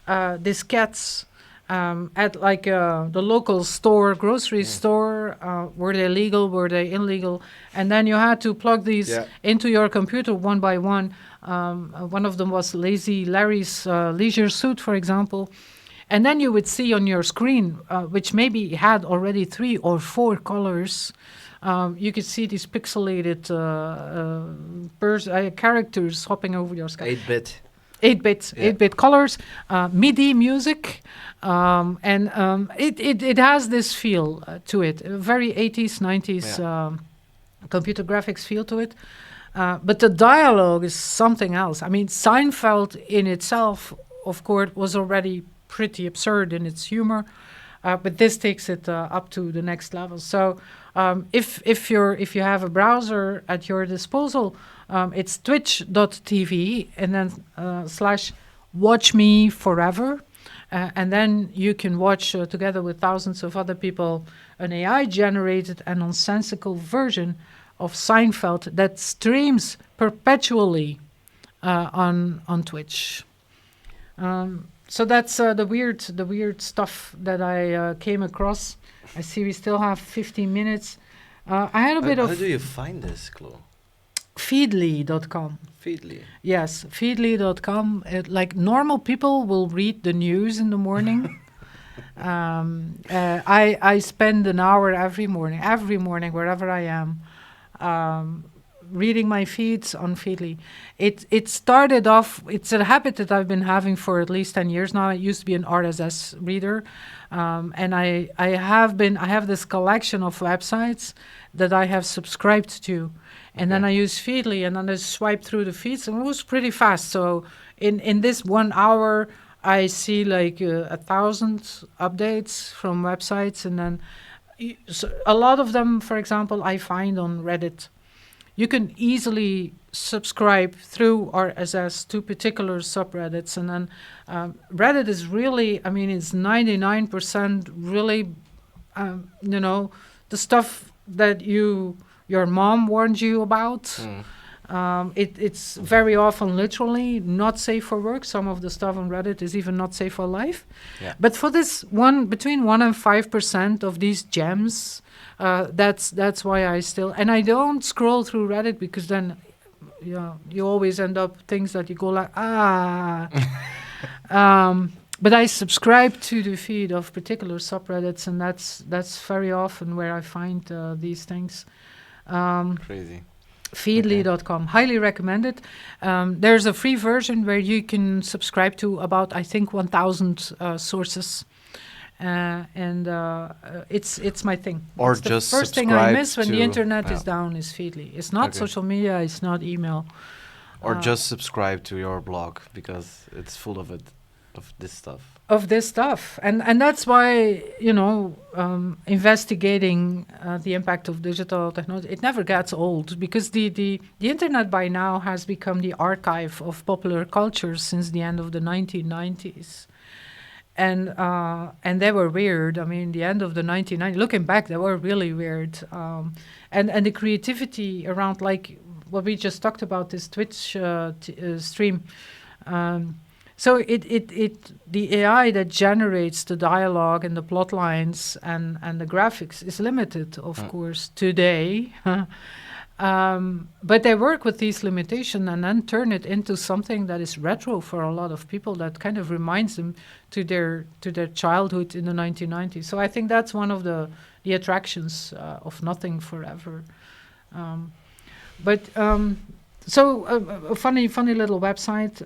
diskettes at like the local store, grocery store. Were they legal? Were they illegal? And then you had to plug these into your computer one by one. One of them was Lazy Larry's Leisure Suit, for example. And then you would see on your screen, which maybe had already 3 or 4 colors. You could see these pixelated characters hopping over your screen. 8-bit. 8-bit colors, MIDI music, and it has this feel to it, a very 80s, 90s computer graphics feel to it. But the dialogue is something else. I mean, Seinfeld in itself, of course, was already pretty absurd in its humor, but this takes it up to the next level. So if you have a browser at your disposal, it's twitch.tv and then / watch me forever. And then you can watch together with thousands of other people an AI-generated and nonsensical version of Seinfeld that streams perpetually on Twitch. So that's the weird stuff that I came across. I see we still have 15 minutes. I had a bit of... How do you find this, Chloe? Feedly.com. Feedly? Yes, Feedly.com. Like normal people will read the news in the morning. I spend an hour every morning, wherever I am, reading my feeds on Feedly. It started off, it's a habit that I've been having for at least 10 years now. I used to be an RSS reader. And I have this collection of websites that I have subscribed to. And then I use Feedly, and then I swipe through the feeds, and it was pretty fast. So in this 1 hour, I see like 1,000 updates from websites. And then a lot of them, for example, I find on Reddit. You can easily subscribe through RSS to particular subreddits. And then Reddit is really, I mean, it's 99% really, the stuff that your mom warned you about. It's very often literally not safe for work. Some of the stuff on Reddit is even not safe for life. Yeah. But for this between 1 and 5% of these gems, that's why I still, and I don't scroll through Reddit, because then you always end up things that you go like, but I subscribe to the feed of particular subreddits, and that's very often where I find these things. Crazy. Feedly.com, highly recommended. There's a free version where you can subscribe to about, I think, 1,000 sources. It's my thing. Or it's just the first thing I miss subscribe when the to- internet yeah. is down is Feedly. It's not Okay. social media, it's not email. Or just subscribe to your blog, because it's full of it, of this stuff. Of this stuff, and that's why investigating the impact of digital technology, it never gets old, because the internet by now has become the archive of popular culture since the end of the 1990s, and they were weird. I mean, the end of the 1990s, looking back, they were really weird, and the creativity around, like what we just talked about, this Twitch stream. So the AI that generates the dialogue and the plot lines and the graphics is limited, of course, today. But they work with these limitations and then turn it into something that is retro for a lot of people, that kind of reminds them to their childhood in the 1990s. So I think that's one of the attractions of Nothing Forever. So a funny little website.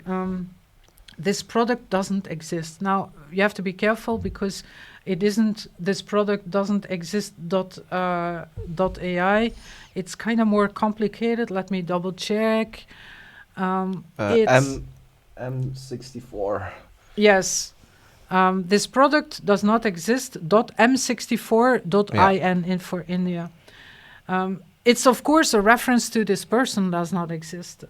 This product doesn't exist. Now, you have to be careful, because it isn't, this product doesn't exist .ai. It's kind of more complicated. Let me double check. It's M64. Yes. This product does not exist. .m64.in in for India. It's, of course, a reference to this person does not exist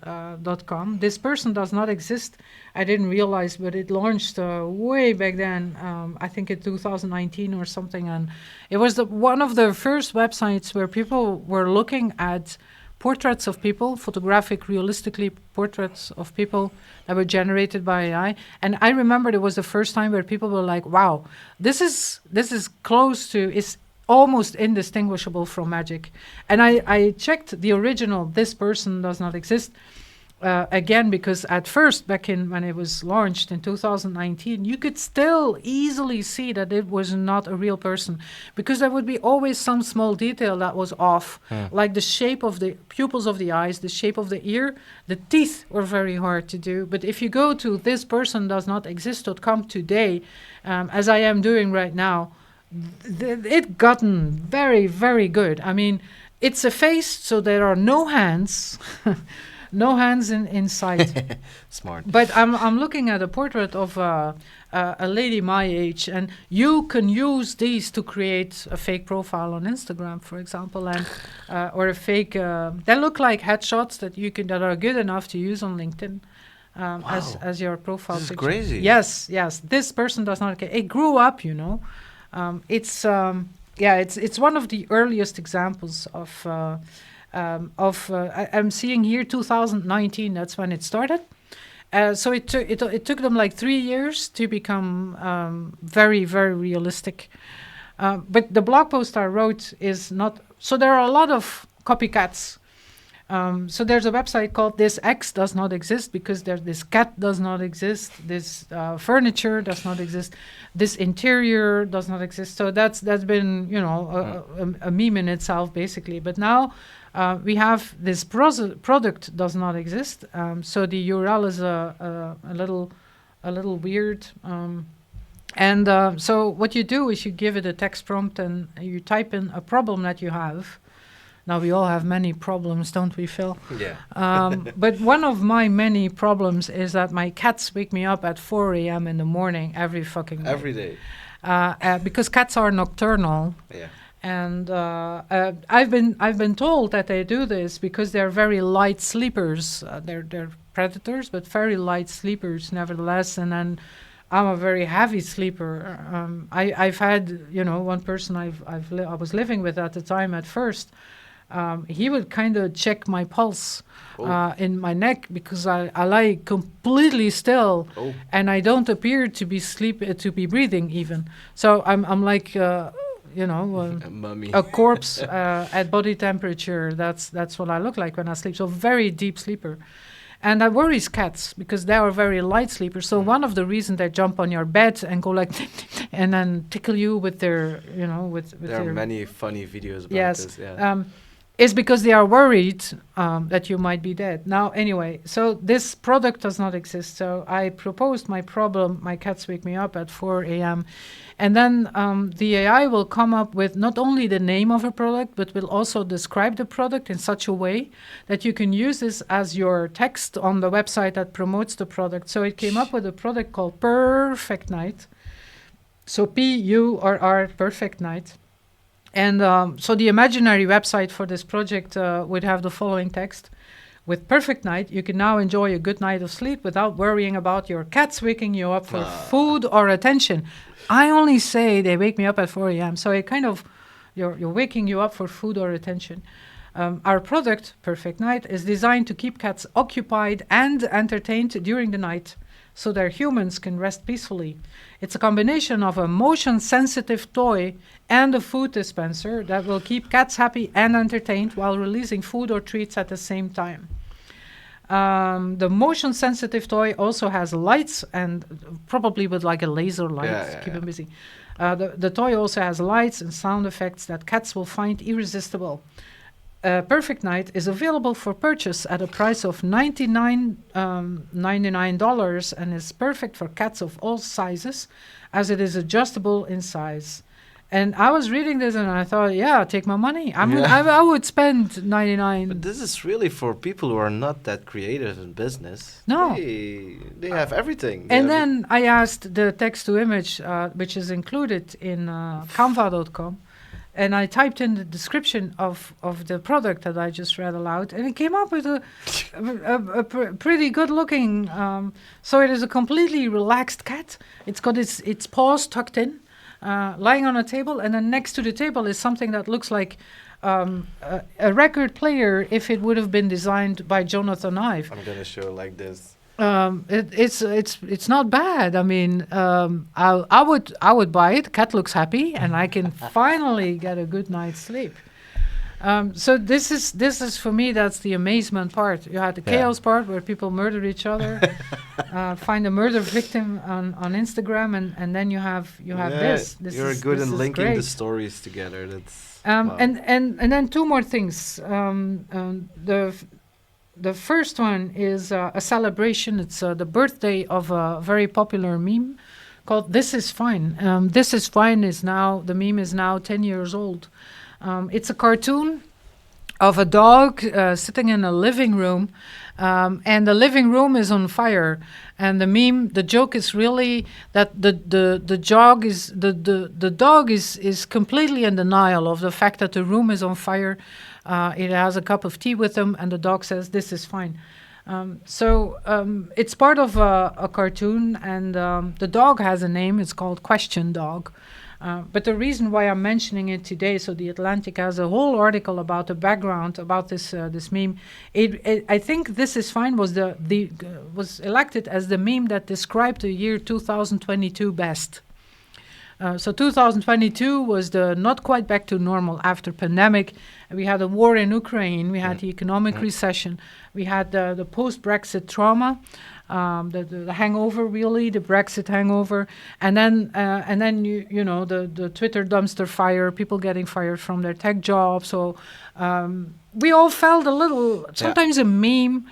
.com. This person does not exist. I didn't realize, but it launched way back then, I think in 2019 or something. And it was one of the first websites where people were looking at portraits of people, photographic, realistically portraits of people that were generated by AI. And I remember it was the first time where people were like, wow, this is close to, it's almost indistinguishable from magic. And I checked the original, This Person Does Not Exist, again, because at first, back when it was launched in 2019, you could still easily see that it was not a real person, because there would be always some small detail that was off, like the shape of the pupils of the eyes, the shape of the ear, the teeth were very hard to do. But if you go to thispersondoesnotexist.com today, as I am doing right now, it gotten very, very good. I mean, it's a face, so there are no hands, no hands inside. Smart. But I'm looking at a portrait of a lady my age, and you can use these to create a fake profile on Instagram, for example, and or a fake. They look like headshots that are good enough to use on LinkedIn. As your profile This is picture. crazy. Yes. This person does not. It grew up, It's one of the earliest examples of. I'm seeing here 2019. That's when it started. So it took them like 3 years to become very, very realistic. But the blog post I wrote is not. So there are a lot of copycats. So there's a website called This X Does Not Exist, because this cat does not exist, this furniture does not exist, this interior does not exist. So that's been a meme in itself, basically. But now we have this product does not exist. So the URL is a little weird. So what you do is you give it a text prompt and you type in a problem that you have. Now, we all have many problems, don't we, Phil? Yeah. But one of my many problems is that my cats wake me up at 4 a.m. in the morning every fucking day. Every day. Because cats are nocturnal. Yeah. And I've been told that they do this because they're very light sleepers. They're predators, but very light sleepers nevertheless. And then I'm a very heavy sleeper. I've had one person I was living with at the time at first. he would kind of check my pulse in my neck because I lie completely still and I don't appear to be breathing even. So I'm like a corpse at body temperature. That's what I look like when I sleep. So very deep sleeper. And that worries cats because they are very light sleepers. So one of the reasons they jump on your bed and go like, and then tickle you with their, with there their... are many funny videos about this. Yeah. Is because they are worried that you might be dead. Now, anyway, so this product does not exist. So I proposed my problem. My cats wake me up at 4 a.m. And then the AI will come up with not only the name of a product, but will also describe the product in such a way that you can use this as your text on the website that promotes the product. So it came up with a product called Perfect Night. So P-U-R-R, Perfect Night. And so the imaginary website for this project would have the following text. With Perfect Night, you can now enjoy a good night of sleep without worrying about your cats waking you up for food or attention. I only say they wake me up at 4 a.m. So it kind of, you're waking you up for food or attention. Our product, Perfect Night, is designed to keep cats occupied and entertained during the night so their humans can rest peacefully. It's a combination of a motion-sensitive toy and a food dispenser that will keep cats happy and entertained while releasing food or treats at the same time. The motion-sensitive toy also has lights and probably with like a laser light, keep them busy. The toy also has lights and sound effects that cats will find irresistible. Perfect Night is available for purchase at a price of $99 and is perfect for cats of all sizes as it is adjustable in size. And I was reading this and I thought, yeah, take my money. I would spend $99. But this is really for people who are not that creative in business. No. They have everything. And then I asked the text-to-image, which is included in Canva.com, and I typed in the description of the product that I just read aloud, and it came up with a pretty good-looking... so it is a completely relaxed cat. It's got its paws tucked in. Lying on a table, and then next to the table is something that looks like a record player if it would have been designed by Jonathan Ive. I'm gonna show like this. It's not bad. I mean, I would buy it. Cat looks happy, and I can finally get a good night's sleep. So this is for me, that's the amazement part. You had the chaos part where people murder each other, find a murder victim on Instagram, and then you have this. You're good in linking the stories together. That's wow. And then two more things. The first one is a celebration. It's the birthday of a very popular meme called "This Is Fine." "This Is Fine" the meme is now 10 years old. It's a cartoon of a dog sitting in a living room, and the living room is on fire. And the joke is really that the dog is completely in denial of the fact that the room is on fire. It has a cup of tea with him, and the dog says, "This is fine." It's part of a cartoon, and the dog has a name. It's called Question Dog. But the reason why I'm mentioning it today, so The Atlantic has a whole article about the background about this meme. I think "This Is Fine" was was elected as the meme that described the year 2022 best. So 2022 was the not quite back to normal after pandemic. We had a war in Ukraine. We had the economic recession. We had the post-Brexit trauma. The hangover, really, the Brexit hangover, and then the Twitter dumpster fire, people getting fired from their tech jobs. So we all felt a little. Sometimes a meme.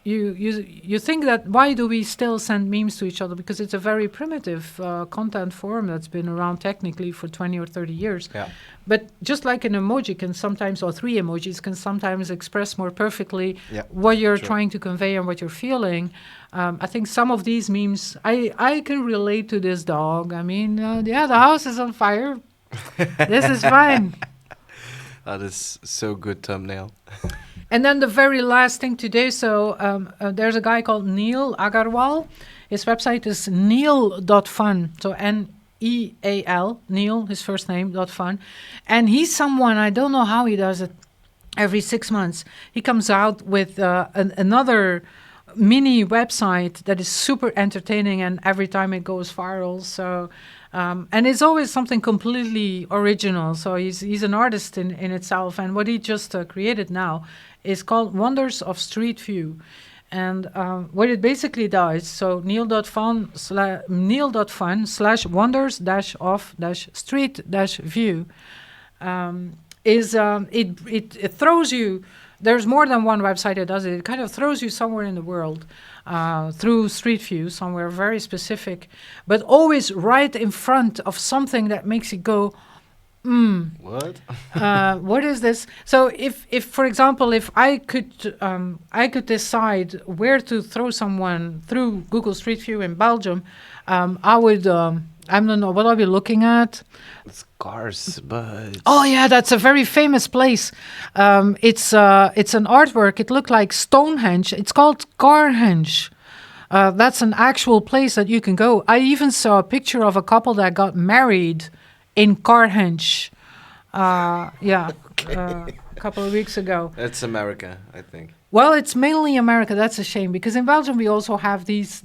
You think that why do we still send memes to each other? Because it's a very primitive content form that's been around technically for 20 or 30 years. Yeah. But just like an emoji can sometimes, or three emojis can sometimes express more perfectly what you're trying to convey and what you're feeling. I think some of these memes, I can relate to this dog. I mean, the house is on fire. This is fine. That is so good thumbnail. And then the very last thing today, so there's a guy called Neil Agarwal. His website is neil.fun, so EAL, Neil, his first name, .fun. And he's someone, I don't know how he does it, every 6 months. He comes out with another mini website that is super entertaining, and every time it goes viral. So, and it's always something completely original. So he's an artist in itself. And what he just created now is called Wonders of Street View. And what it basically does, so neil.fun / wonders-of-street-view is it throws you. There's more than one website that does it. It kind of throws you somewhere in the world through Street View, somewhere very specific, but always right in front of something that makes you go, What? what is this? So if for example, if I could decide where to throw someone through Google Street View in Belgium, I would, I don't know, what I'll be looking at. It's cars, but... Oh yeah, that's a very famous place. It's an artwork. It looked like Stonehenge. It's called Carhenge. That's an actual place that you can go. I even saw a picture of a couple that got married in Carhenge. A couple of weeks ago. It's America, I think. Well, it's mainly America. That's a shame, because in Belgium we also have these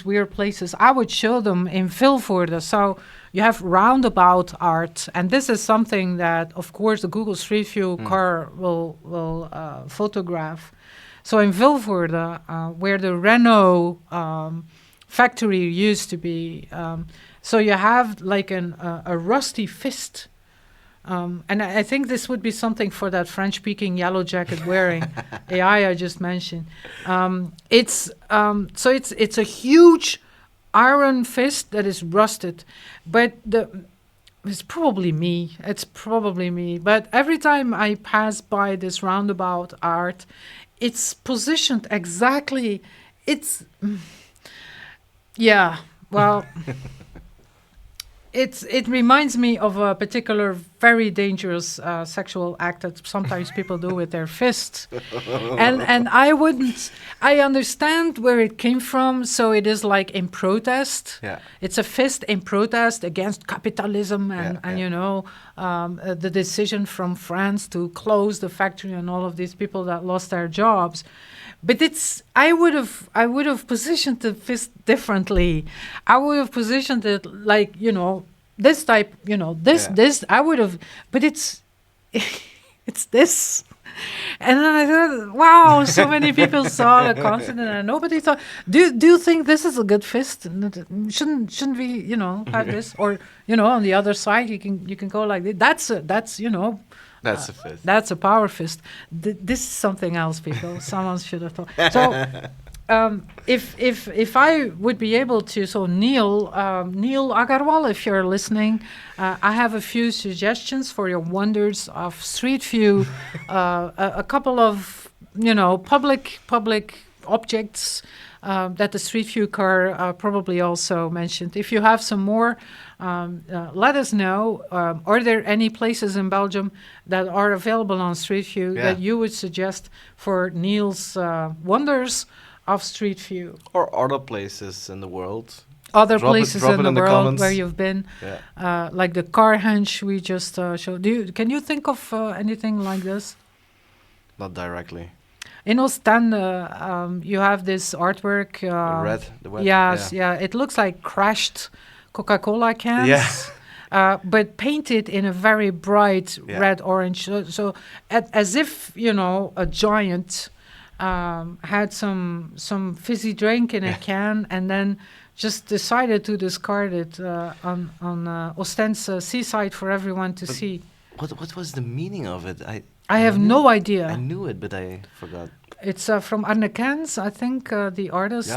weird places. I would show them in Vilvoorde. So you have roundabout art, and this is something that, of course, the Google Street View car will photograph. So in Vilvoorde, where the Renault factory used to be, so you have like a rusty fist. And I think this would be something for that French-speaking yellow jacket wearing AI I just mentioned. It's a huge iron fist that is rusted, but it's probably me. It's probably me. But every time I pass by this roundabout art, it's positioned exactly. Well. It reminds me of a particular very dangerous sexual act that sometimes people do with their fists. And I understand where it came from. So it is like in protest. Yeah. It's a fist in protest against capitalism and the decision from France to close the factory and all of these people that lost their jobs. But I would have positioned the fist differently. I would have positioned it like, this type, this, I would have, but it's this. And then I thought, wow, so many people saw the content and nobody thought, do you think this is a good fist? Shouldn't we, have this? Or, on the other side, you can go like this. That's a fist. That's a power fist. This is something else, people. Someone should have thought. So, if I would be able to, so Neil Agarwal, if you're listening, I have a few suggestions for your Wonders of Street View. A couple of public objects that the Street View car probably also mentioned. If you have some more, let us know. Are there any places in Belgium that are available on Street View that you would suggest for Neil's Wonders of Street View? Or other places in the world. Other places in the world comments. where you've been, like the Carhenge we just showed. Can you think of anything like this? Not directly. In Ostende, you have this artwork. The red. Yes, it looks like crashed Coca-Cola cans. Yeah. But painted in a very bright red orange. So as if, a giant had some fizzy drink in a can and then just decided to discard it on Ostende's seaside for everyone to see. What was the meaning of it? I have no idea. I knew it, but I forgot. It's from Arne Kens, I think, the artist.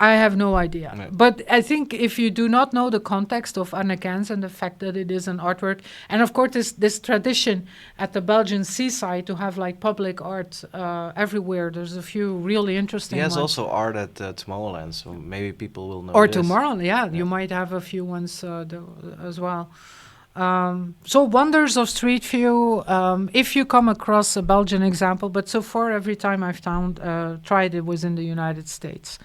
I have no idea. Yeah. But I think if you do not know the context of Arne Kens and the fact that it is an artwork, and of course this tradition at the Belgian seaside to have like public art everywhere. There's a few really interesting ones. He has also art at Tomorrowland, so maybe people will know Or this. Tomorrowland, you might have a few ones as well. So Wonders of Street View, if you come across a Belgian example, but so far every time I've tried it was in the United States.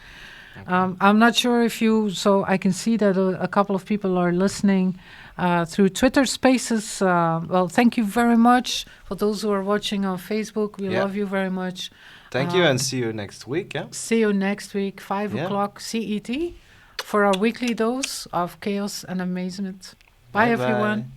Okay. I'm not sure if you, so I can see that a couple of people are listening through Twitter Spaces. Well, thank you very much for those who are watching on Facebook. We love you very much. Thank you, and see you next week. Yeah. See you next week, 5 o'clock CET, for our weekly dose of chaos and amazement. Bye everyone.